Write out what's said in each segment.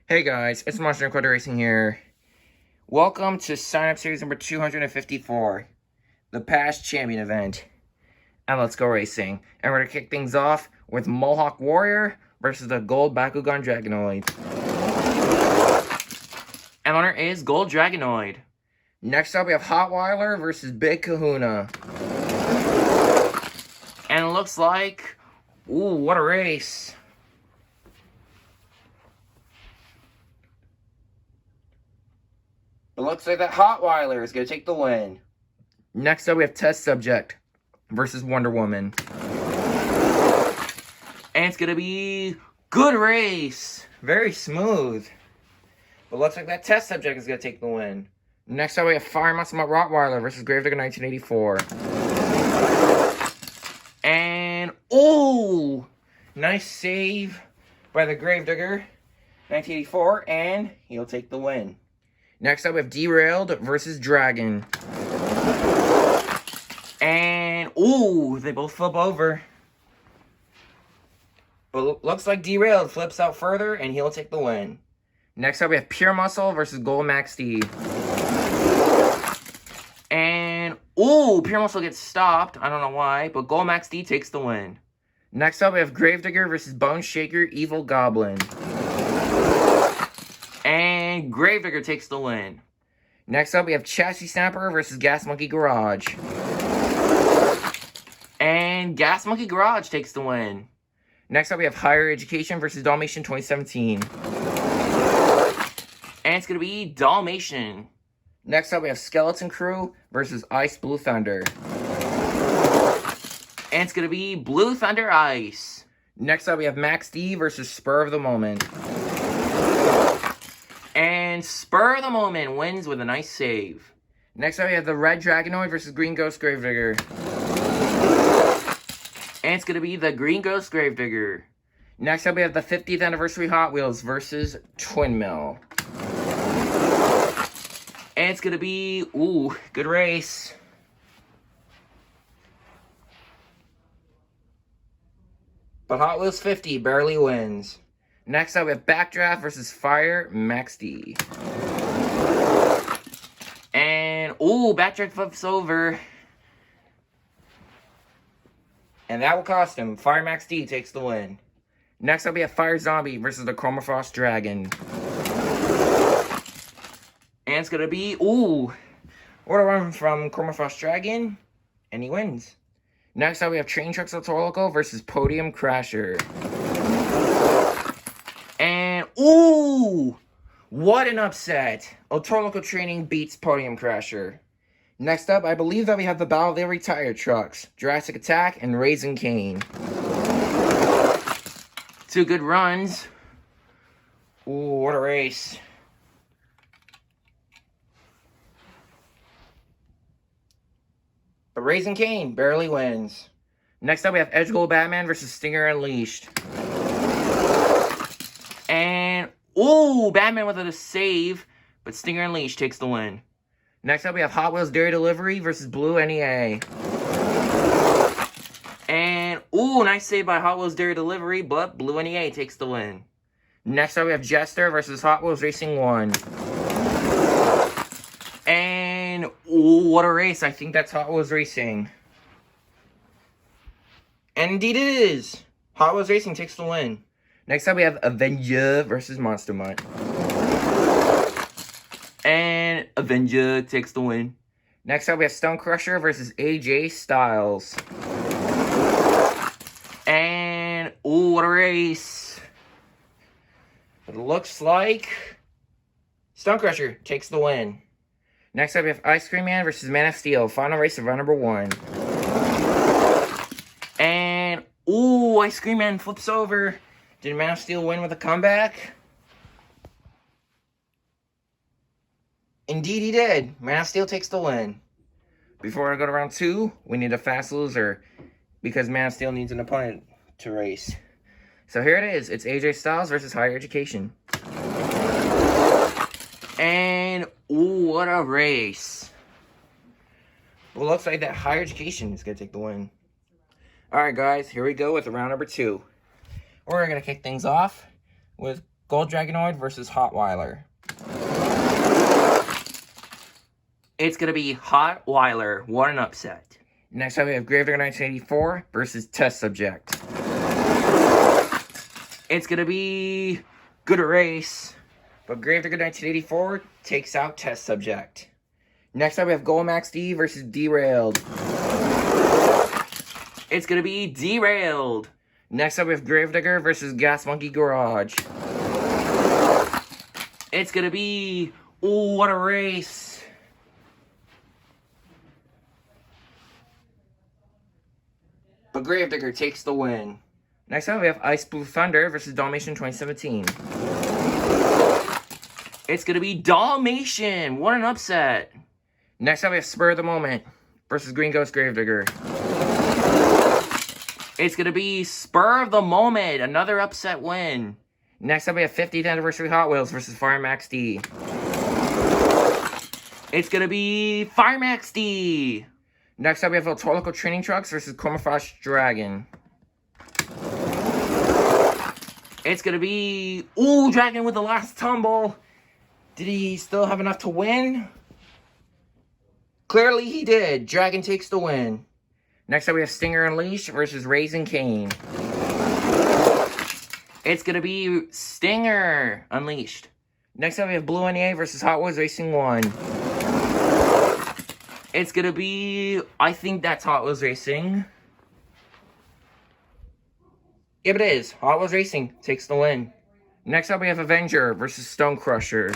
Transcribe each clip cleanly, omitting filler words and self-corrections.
Hey guys, it's Monster and Quarter Racing here. Welcome to sign up series number 254, the past champion event. And let's go racing. And we're gonna kick things off with Mohawk Warrior versus the Gold Bakugan Dragonoid. And winner is Gold Dragonoid. Next up we have Hotweiler versus Big Kahuna. And it looks like, ooh, what a race. It looks like that Hotweiler is going to take the win. Next up, we have Test Subject versus Wonder Woman. And it's going to be good race. Very smooth. But looks like that Test Subject is going to take the win. Next up, we have Fire Muscle Rottweiler versus Gravedigger 1984. And, oh! Nice save by the Gravedigger 1984. And he'll take the win. Next up, we have Derailed versus Dragon. And, ooh, they both flip over. But looks like Derailed flips out further, and he'll take the win. Next up, we have Pure Muscle versus Gold Max D. And, ooh, Pure Muscle gets stopped. I don't know why, but Gold Max D takes the win. Next up, we have Gravedigger versus Bone Shaker Evil Goblin. And Gravedigger takes the win. Next up, we have Chassis Snapper versus Gas Monkey Garage. And Gas Monkey Garage takes the win. Next up, we have Higher Education versus Dalmatian 2017. And it's going to be Dalmatian. Next up, we have Skeleton Crew versus Ice Blue Thunder. And it's going to be Blue Thunder Ice. Next up, we have Max D versus Spur of the Moment. And Spur of the Moment wins with a nice save. Next up, we have the Red Dragonoid versus Green Ghost Gravedigger. And it's going to be the Green Ghost Gravedigger. Next up, we have the 50th Anniversary Hot Wheels versus Twin Mill. And it's going to be, ooh, good race. But Hot Wheels 50 barely wins. Next up, we have Backdraft versus Fire Max D. And, ooh, Backdraft flips over. And that will cost him. Fire Max D takes the win. Next up, we have Fire Zombie versus the Chromafrost Dragon. And it's going to be, ooh, what a run from Chromafrost Dragon. And he wins. Next up, we have Train Trucks Autoloco versus Podium Crasher. And, ooh, what an upset. Autoloco Training beats Podium Crasher. Next up, I believe that we have the Battle of the Retired Trucks, Jurassic Attack and Raising Cane. Two good runs. Ooh, what a race. But Raising Cane barely wins. Next up, we have Edge Gold Batman versus Stinger Unleashed. And, ooh, Batman with a save, but Stinger Unleashed takes the win. Next up, we have Hot Wheels Dairy Delivery versus Blue NEA. And, ooh, nice save by Hot Wheels Dairy Delivery, but Blue NEA takes the win. Next up, we have Jester versus Hot Wheels Racing 1. And, ooh, what a race. I think that's Hot Wheels Racing. And indeed it is. Hot Wheels Racing takes the win. Next up, we have Avenger versus Monster Mutt. And Avenger takes the win. Next up, we have Stone Crusher versus AJ Styles. And, ooh, what a race. It looks like Stone Crusher takes the win. Next up, we have Ice Cream Man versus Man of Steel. Final race of round number 1. And, ooh, Ice Cream Man flips over. Did Man of Steel win with a comeback? Indeed he did. Man of Steel takes the win. Before I go to round 2, we need a fast loser because Man of Steel needs an opponent to race. So here it is. It's AJ Styles versus Higher Education. And, ooh, what a race. Well, looks like that Higher Education is going to take the win. Alright, guys, here we go with round number 2. We're going to kick things off with Gold Dragonoid versus Hotweiler. It's going to be Hotweiler. What an upset. Next up, we have Gravedigger 1984 versus Test Subject. It's going to be good race, but Gravedigger 1984 takes out Test Subject. Next up, we have Golemax D versus Derailed. It's going to be Derailed. Next up, we have Gravedigger versus Gas Monkey Garage. It's going to be... Ooh, what a race. But Gravedigger takes the win. Next up, we have Ice Blue Thunder versus Dalmatian 2017. It's going to be Dalmatian. What an upset. Next up, we have Spur of the Moment versus Green Ghost Gravedigger. It's going to be Spur of the Moment. Another upset win. Next up, we have 50th Anniversary Hot Wheels versus Firemax D. It's going to be Firemax D. Next up, we have Autolical Training Trucks versus Cormorfrost Dragon. It's going to be... Ooh, Dragon with the last tumble. Did he still have enough to win? Clearly he did. Dragon takes the win. Next up, we have Stinger Unleashed versus Raising Cane. It's going to be Stinger Unleashed. Next up, we have Blue NEA versus Hot Wheels Racing 1. It's going to be... I think that's Hot Wheels Racing. Yep, it is. Hot Wheels Racing takes the win. Next up, we have Avenger versus Stone Crusher.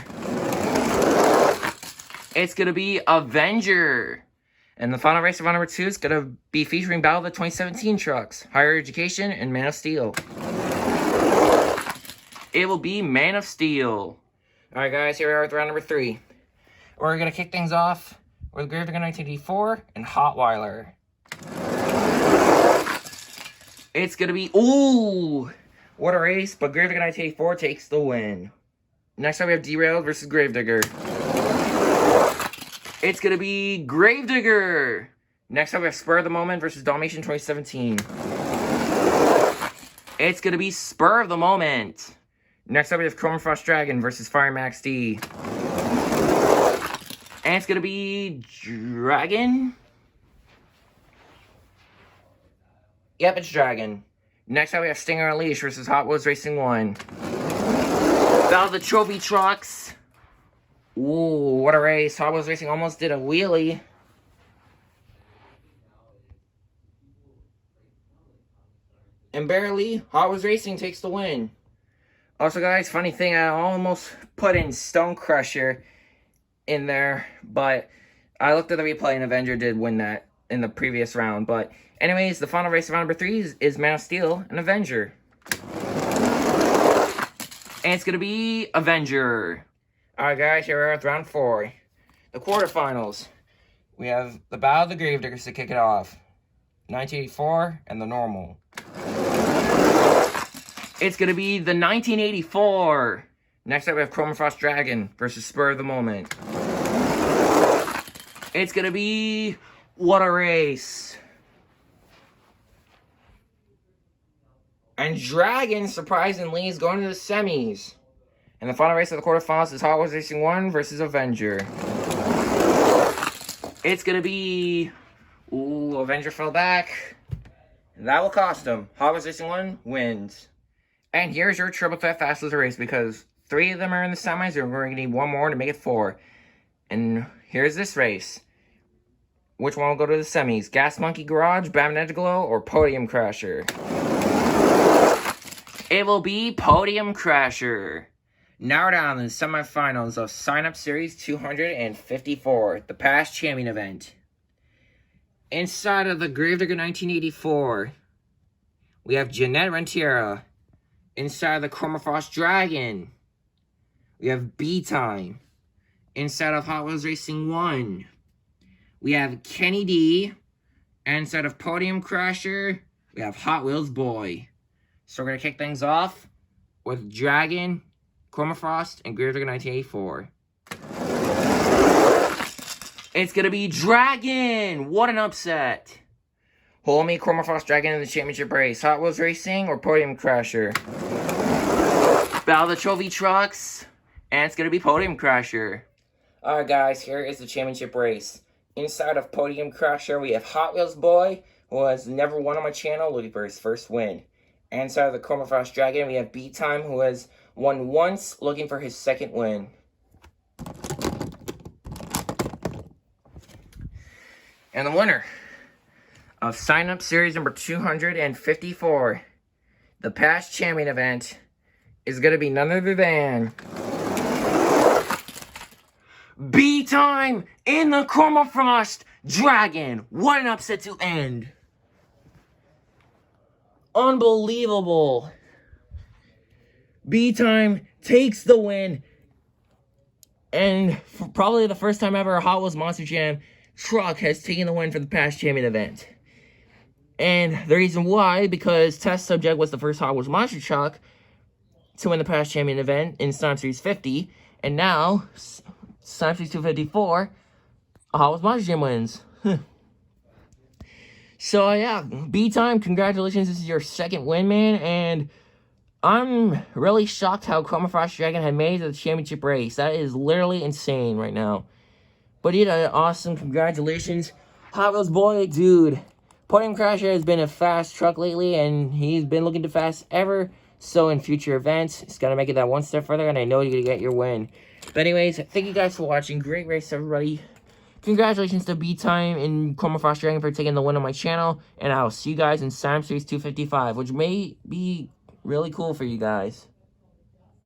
It's going to be Avenger. And the final race of number 2 is going to be featuring Battle of the 2017 trucks, Higher Education, and Man of Steel. It will be Man of Steel. Alright guys, here we are with round number 3. We're going to kick things off with Gravedigger 1984 and Hotweiler. It's going to be... Ooh! What a race, but Gravedigger 1984 takes the win. Next up we have Derailed versus Gravedigger. It's going to be Gravedigger. Next up we have Spur of the Moment versus Dalmatian 2017. It's going to be Spur of the Moment. Next up we have Cormorfrost Dragon versus Firemax D. And it's going to be Dragon. Yep, it's Dragon. Next up we have Stinger Unleashed versus Hot Wheels Racing 1. Battle of the Trophy Trucks. Ooh, what a race. Hot Wheels Racing almost did a wheelie. And barely, Hot Wheels Racing takes the win. Also, guys, funny thing, I almost put in Stone Crusher in there, but I looked at the replay and Avenger did win that in the previous round. But anyways, the final race of round number 3 is Man of Steel and Avenger. And it's going to be Avenger. Alright guys, here we are with round 4. The quarterfinals. We have the Battle of the Gravediggers to kick it off. 1984 and the normal. It's going to be the 1984. Next up we have Cormorfrost Dragon versus Spur of the Moment. It's going to be... What a race. And Dragon, surprisingly, is going to the semis. And the final race of the quarterfinals is Hot Wheels Racing 1 versus Avenger. It's going to be... Ooh, Avenger fell back. And that will cost him. Hot Wheels Racing 1 wins. And here's your triple threat fast loser race, because 3 of them are in the semis, and we're going to need 1 more to make it 4. And here's this race. Which one will go to the semis? Gas Monkey Garage, Batman Edgeglow, or Podium Crasher? It will be Podium Crasher. Now we're down to the semifinals of Sign Up Series 254, the past champion event. Inside of the Gravedigger 1984, we have Jeanette Rentiera. Inside of the Cormorfrost Dragon, we have B-Time. Inside of Hot Wheels Racing 1, we have Kenny D. Inside of Podium Crasher, we have Hot Wheels Boy. So we're going to kick things off with Dragon, Cormorfrost, and Gravedigger 1984. It's going to be Dragon! What an upset! Hold me, Cormorfrost Dragon in the championship race. Hot Wheels Racing or Podium Crasher? Battle of the Trophy Trucks, and it's going to be Podium Crasher. Alright guys, here is the championship race. Inside of Podium Crasher, we have Hot Wheels Boy, who has never won on my channel, looking for his first win. And inside of the Chroma Frost Dragon, we have Beat Time, who has won once, looking for his second win. And the winner of Sign Up Series number 254, the past champion event, is going to be none other than Beat Time in the Chroma Frost Dragon. What an upset to end. Unbelievable. Beat Time takes the win. And for probably the first time ever, a Hot Wheels Monster Jam truck has taken the win for the past champion event. And the reason why, because test subject was the first Hot Wheels Monster truck to win the past champion event in Sign Up Series 50. And now, Sign Up Series 254, a Hot Wheels Monster Jam wins. So yeah, Beat Time, congratulations, this is your second win, man. And I'm really shocked how Chroma Frost Dragon had made it to the championship race. That is literally insane right now. But you did awesome. Congratulations. Hot Wheels Boy, dude. Podium Crasher has been a fast truck lately, and he's been looking to fast ever. So in future events, he's going to make it that one step further, and I know you're going to get your win. But anyways, thank you guys for watching. Great race, everybody. Congratulations to Beat Time and Chroma Frost Dragon for taking the win on my channel. And I'll see you guys in Sign Up Series 255, which may be really cool for you guys.